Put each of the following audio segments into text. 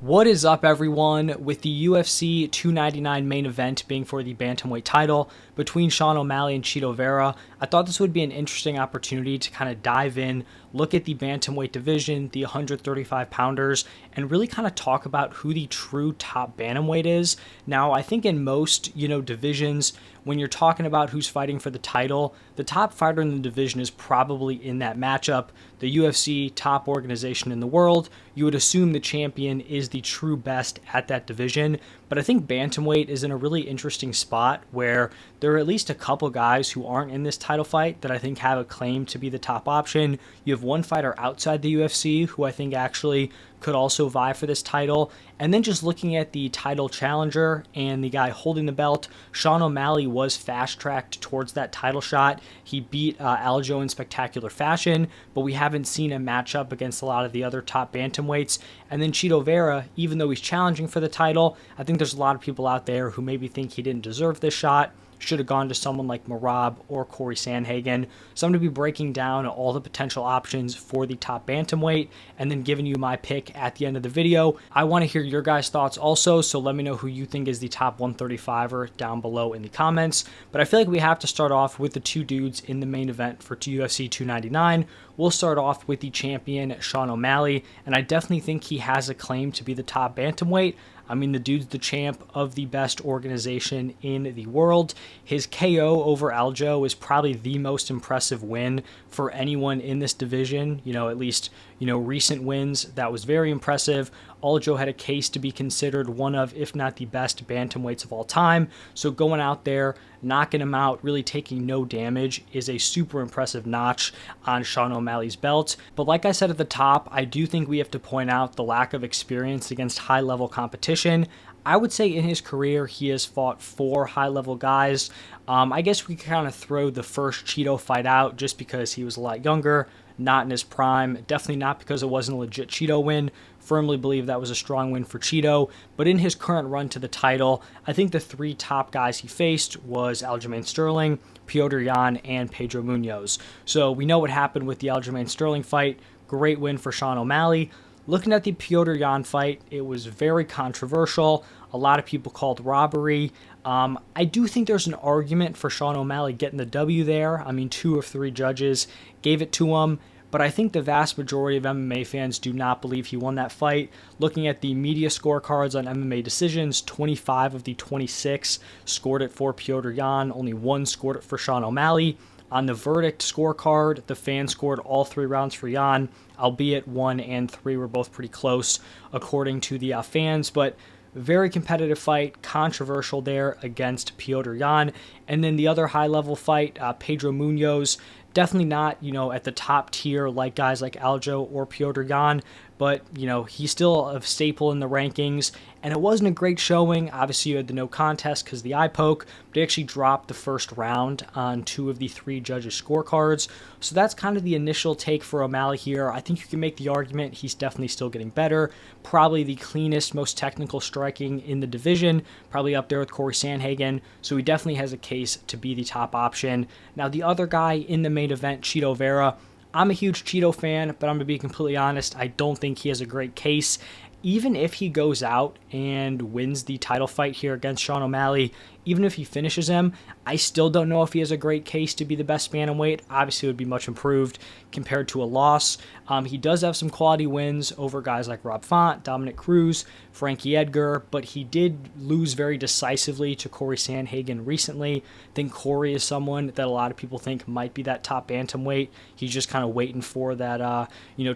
What is up, everyone? With the UFC 299 main event being for the Bantamweight title between Sean O'Malley and Chito Vera, I thought this would be an interesting opportunity to kind of dive in, look at the Bantamweight division, the 135 pounders, and really kind of talk about who the true top Bantamweight is. Now, I think in most, divisions, when you're talking about who's fighting for the title, the top fighter in the division is probably in that matchup. The UFC, top organization in the world, you would assume the champion is the true best at that division. But I think Bantamweight is in a really interesting spot where there are at least a couple guys who aren't in this title fight that I think have a claim to be the top option. You have one fighter outside the UFC who I think actually could also vie for this title. And then just looking at the title challenger and the guy holding the belt, Sean O'Malley was fast-tracked towards that title shot. He beat Aljo in spectacular fashion, but we haven't seen a matchup against a lot of the other top bantamweights. And then Chito Vera, even though he's challenging for the title, I think there's a lot of people out there who maybe think he didn't deserve this shot. Should have gone to someone like Merab or Corey Sandhagen. So I'm going to be breaking down all the potential options for the top bantamweight and then giving you my pick at the end of the video. I want to hear your guys' thoughts also, so let me know who you think is the top 135er down below in the comments. But I feel like we have to start off with the two dudes in the main event for UFC 299. We'll start off with the champion, Sean O'Malley, and I definitely think he has a claim to be the top bantamweight. I mean, the dude's the champ of the best organization in the world. His KO over Aljo is probably the most impressive win for anyone in this division. At least, recent wins. That was very impressive. Aljo had a case to be considered one of, if not the best bantamweights of all time. So going out there, knocking him out, really taking no damage is a super impressive notch on Sean O'Malley's belt. But like I said at the top, I do think we have to point out the lack of experience against high-level competition. I would say in his career, he has fought 4 high-level guys. I guess we could kind of throw the first Chito fight out just because he was a lot younger, not in his prime. Definitely not because it wasn't a legit Chito win. Firmly believe that was a strong win for Chito. But in his current run to the title, I think the 3 top guys he faced was Aljamain Sterling, Petr Yan, and Pedro Munoz. So we know what happened with the Aljamain Sterling fight. Great win for Sean O'Malley. Looking at the Petr Yan fight, it was very controversial. A lot of people called robbery. I do think there's an argument for Sean O'Malley getting the W there. I mean, 2 of 3 judges gave it to him. But I think the vast majority of MMA fans do not believe he won that fight. Looking at the media scorecards on MMA decisions, 25 of the 26 scored it for Petr Yan. Only 1 scored it for Sean O'Malley. On the verdict scorecard, the fans scored all 3 rounds for Yan, albeit 1 and 3 were both pretty close according to the fans. But very competitive fight, controversial there against Petr Yan. And then the other high-level fight, Pedro Munoz, definitely not, at the top tier like guys like Aljo or Petr Yan, but, he's still a staple in the rankings, and it wasn't a great showing. Obviously, you had the no contest because the eye poke, but he actually dropped the first round on 2 of the 3 judges' scorecards. So that's kind of the initial take for O'Malley here. I think you can make the argument he's definitely still getting better. Probably the cleanest, most technical striking in the division, probably up there with Corey Sandhagen, so he definitely has a case to be the top option. Now, the other guy in the main event, Chito Vera, I'm a huge Chito fan, but I'm going to be completely honest, I don't think he has a great case. Even if he goes out and wins the title fight here against Sean O'Malley, even if he finishes him, I still don't know if he has a great case to be the best bantamweight. Obviously, it would be much improved compared to a loss. He does have some quality wins over guys like Rob Font, Dominic Cruz, Frankie Edgar, but he did lose very decisively to Corey Sandhagen recently. I think Corey is someone that a lot of people think might be that top bantamweight. He's just kind of waiting for that,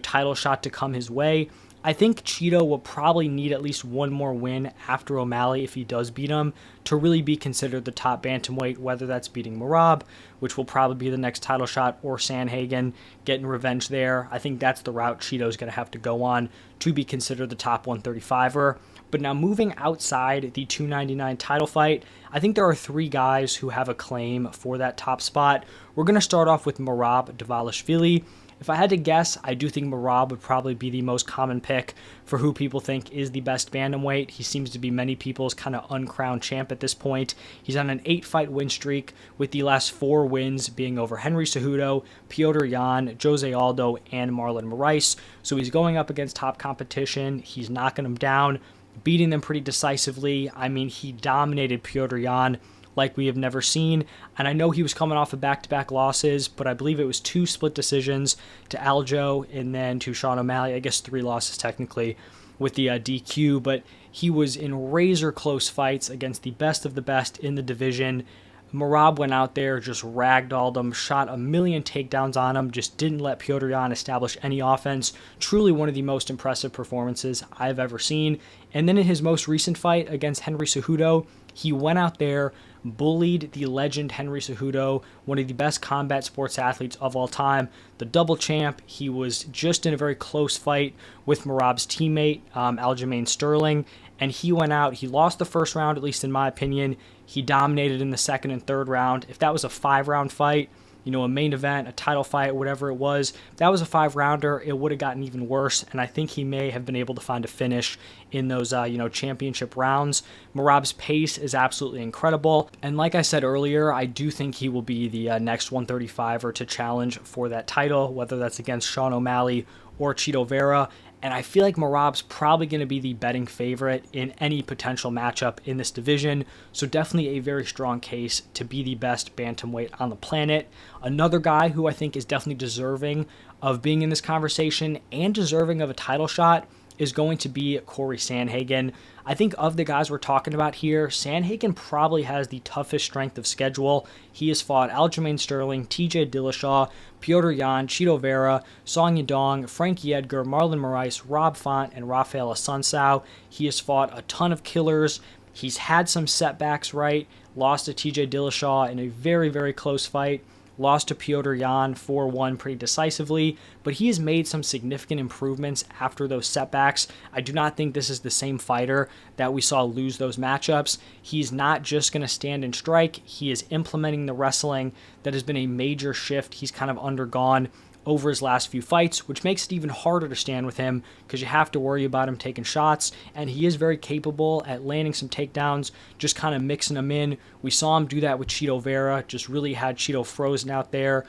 title shot to come his way. I think Chito will probably need at least 1 more win after O'Malley if he does beat him to really be considered the top bantamweight, whether that's beating Merab, which will probably be the next title shot, or Sandhagen, getting revenge there. I think that's the route Chito's going to have to go on to be considered the top 135er. But now moving outside the 299 title fight, I think there are 3 guys who have a claim for that top spot. We're going to start off with Merab Dvalishvili. if I had to guess, I do think Merab would probably be the most common pick for who people think is the best bantamweight. He seems to be many people's kind of uncrowned champ at this point. He's on an 8-fight win streak, with the last 4 wins being over Henry Cejudo, Petr Yan, Jose Aldo, and Marlon Moraes. So he's going up against top competition. He's knocking them down, beating them pretty decisively. I mean, he dominated Petr Yan like we have never seen. And I know he was coming off of back-to-back losses, but I believe it was 2 split decisions to Aljo and then to Sean O'Malley. I guess 3 losses technically with the DQ, but he was in razor close fights against the best of the best in the division. Merab went out there, just ragdolled him, shot a million takedowns on him, just didn't let Petr Yan establish any offense. Truly one of the most impressive performances I've ever seen. And then in his most recent fight against Henry Cejudo, he went out there, bullied the legend Henry Cejudo, one of the best combat sports athletes of all time, the double champ. He was just in a very close fight with Merab's teammate, Aljamain Sterling, and he went out. He lost the first round, at least in my opinion. He dominated in the second and third round. If that was a 5-round fight, a main event, a title fight, whatever it was, if that was a 5-rounder, it would have gotten even worse, and I think he may have been able to find a finish in those, championship rounds. Merab's pace is absolutely incredible, and like I said earlier, I do think he will be the next 135er to challenge for that title, whether that's against Sean O'Malley or Chito Vera. And I feel like Merab's probably going to be the betting favorite in any potential matchup in this division. So definitely a very strong case to be the best bantamweight on the planet. Another guy who I think is definitely deserving of being in this conversation and deserving of a title shot is going to be Corey Sandhagen. I think of the guys we're talking about here, Sandhagen probably has the toughest strength of schedule. He has fought Aljamain Sterling, TJ Dillashaw, Petr Yan, Chito Vera, Song Yadong, Frankie Edgar, Marlon Moraes, Rob Font, and Rafael Assunção. He has fought a ton of killers. He's had some setbacks, right? Lost to TJ Dillashaw in a very, very close fight. Lost to Petr Yan 4-1 pretty decisively, but he has made some significant improvements after those setbacks. I do not think this is the same fighter that we saw lose those matchups. He's not just going to stand and strike. He is implementing the wrestling. That has been a major shift he's kind of undergone over his last few fights, which makes it even harder to stand with him because you have to worry about him taking shots, and he is very capable at landing some takedowns, just kind of mixing them in. We saw him do that with Chito Vera, just really had Chito frozen out there.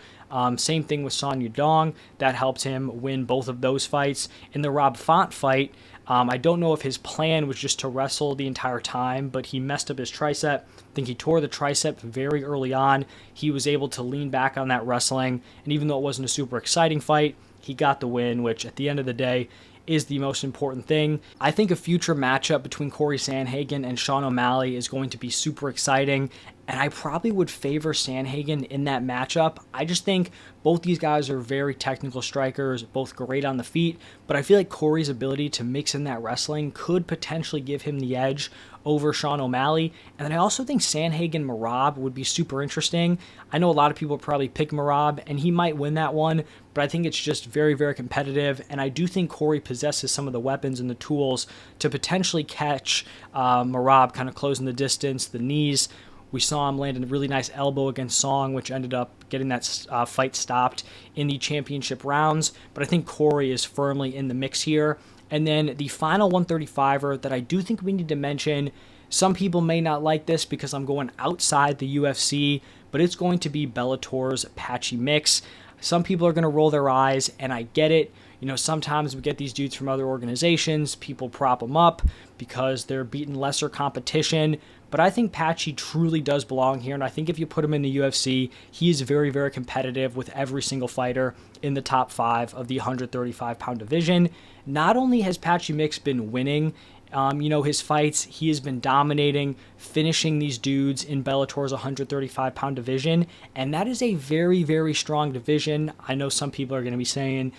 Same thing with Song Yadong. That helped him win both of those fights. In the Rob Font fight, I don't know if his plan was just to wrestle the entire time, but he messed up his tricep. I think he tore the tricep very early on. He was able to lean back on that wrestling, and even though it wasn't a super exciting fight, he got the win, which at the end of the day is the most important thing. I think a future matchup between Corey Sandhagen and Sean O'Malley is going to be super exciting, and I probably would favor Sandhagen in that matchup. I just think both these guys are very technical strikers, both great on the feet, but I feel like Corey's ability to mix in that wrestling could potentially give him the edge over Sean O'Malley. And then I also think Sandhagen Merab would be super interesting. I know a lot of people probably pick Merab, and he might win that one, but I think it's just very, very competitive, and I do think Corey possesses some of the weapons and the tools to potentially catch Merab kind of closing the distance, the knees. We saw him land a really nice elbow against Song, which ended up getting that fight stopped in the championship rounds. But I think Corey is firmly in the mix here. And then the final 135er that I do think we need to mention, some people may not like this because I'm going outside the UFC, but it's going to be Bellator's Patchy Mix. Some people are going to roll their eyes, and I get it. Sometimes we get these dudes from other organizations, people prop them up because they're beating lesser competition, but I think Patchy truly does belong here, and I think if you put him in the UFC, he is very, very competitive with every single fighter in the top 5 of the 135-pound division. Not only has Patchy Mix been winning his fights, he has been dominating, finishing these dudes in Bellator's 135-pound division, and that is a very, very strong division. I know some people are going to be saying,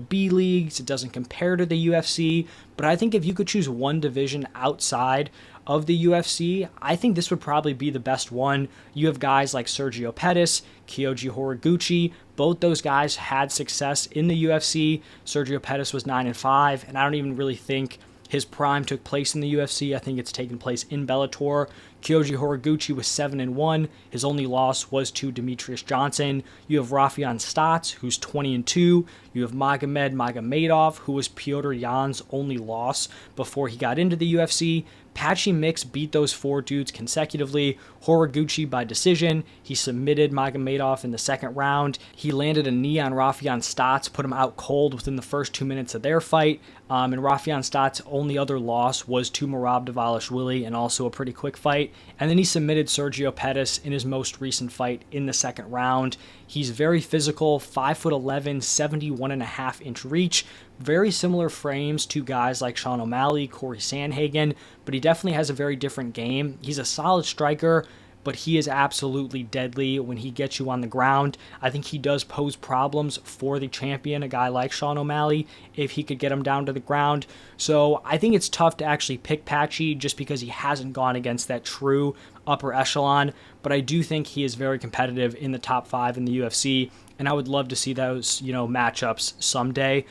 B leagues, it doesn't compare to the UFC, but I think if you could choose one division outside of the UFC, I think this would probably be the best one. You have guys like Sergio Pettis, Kyoji Horiguchi. Both those guys had success in the UFC. Sergio Pettis was 9-5, and I don't even really think his prime took place in the UFC. I think it's taken place in Bellator. Kyoji Horiguchi was 7-1. His only loss was to Demetrius Johnson. You have Rafion Stotts, who's 20-2. You have Magomed Magomedov, who was Petr Yan's only loss before he got into the UFC. Patchy Mix beat those four dudes consecutively. Horiguchi by decision. He submitted Magomedov in the second round. He landed a knee on Rafion Stotts, put him out cold within the first 2 minutes of their fight. And Rafion Stotts' only other loss was to Merab Dvalishvili, and also a pretty quick fight. And then he submitted Sergio Pettis in his most recent fight in the second round. He's very physical, 5'11", 71.5-inch reach. Very similar frames to guys like Sean O'Malley, Corey Sandhagen, but he definitely has a very different game. He's a solid striker, but he is absolutely deadly when he gets you on the ground. I think he does pose problems for the champion, a guy like Sean O'Malley, if he could get him down to the ground. So I think it's tough to actually pick Patchy just because he hasn't gone against that true upper echelon, but I do think he is very competitive in the top 5 in the UFC, and I would love to see those, matchups someday.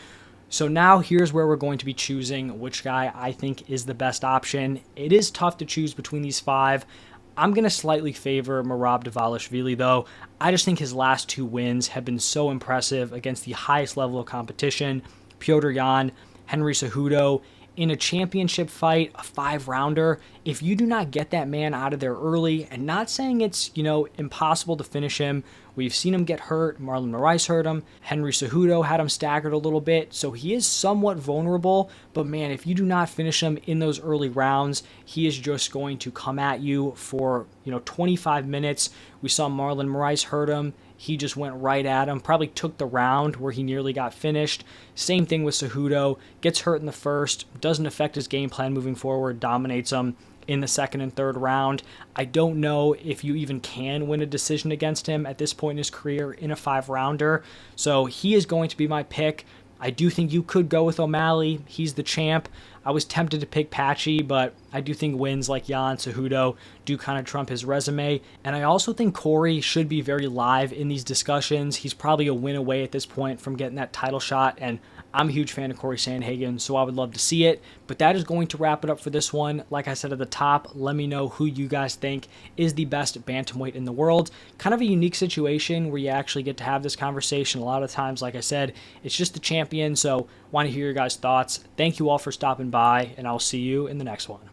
So now here's where we're going to be choosing which guy I think is the best option. It is tough to choose between these 5. I'm going to slightly favor Merab Dvalishvili, though. I just think his last 2 wins have been so impressive against the highest level of competition. Petr Yan, Henry Cejudo, in a championship fight, a 5-rounder, if you do not get that man out of there early, and not saying it's, impossible to finish him. We've seen him get hurt. Marlon Moraes hurt him. Henry Cejudo had him staggered a little bit, so he is somewhat vulnerable. But man, if you do not finish him in those early rounds, he is just going to come at you for, 25 minutes. We saw Marlon Moraes hurt him. He just went right at him, probably took the round where he nearly got finished. Same thing with Cejudo. Gets hurt in the first, doesn't affect his game plan moving forward, dominates him in the second and third round. I don't know if you even can win a decision against him at this point in his career in a 5-rounder. So he is going to be my pick. I do think you could go with O'Malley. He's the champ. I was tempted to pick Patchy, but I do think wins like Yan, Cejudo do kind of trump his resume. And I also think Corey should be very live in these discussions. He's probably a win away at this point from getting that title shot, and I'm a huge fan of Corey Sandhagen, so I would love to see it. But that is going to wrap it up for this one. Like I said at the top, let me know who you guys think is the best bantamweight in the world. Kind of a unique situation where you actually get to have this conversation. A lot of times, like I said, it's just the champion, so want to hear your guys' thoughts. Thank you all for stopping by, and I'll see you in the next one.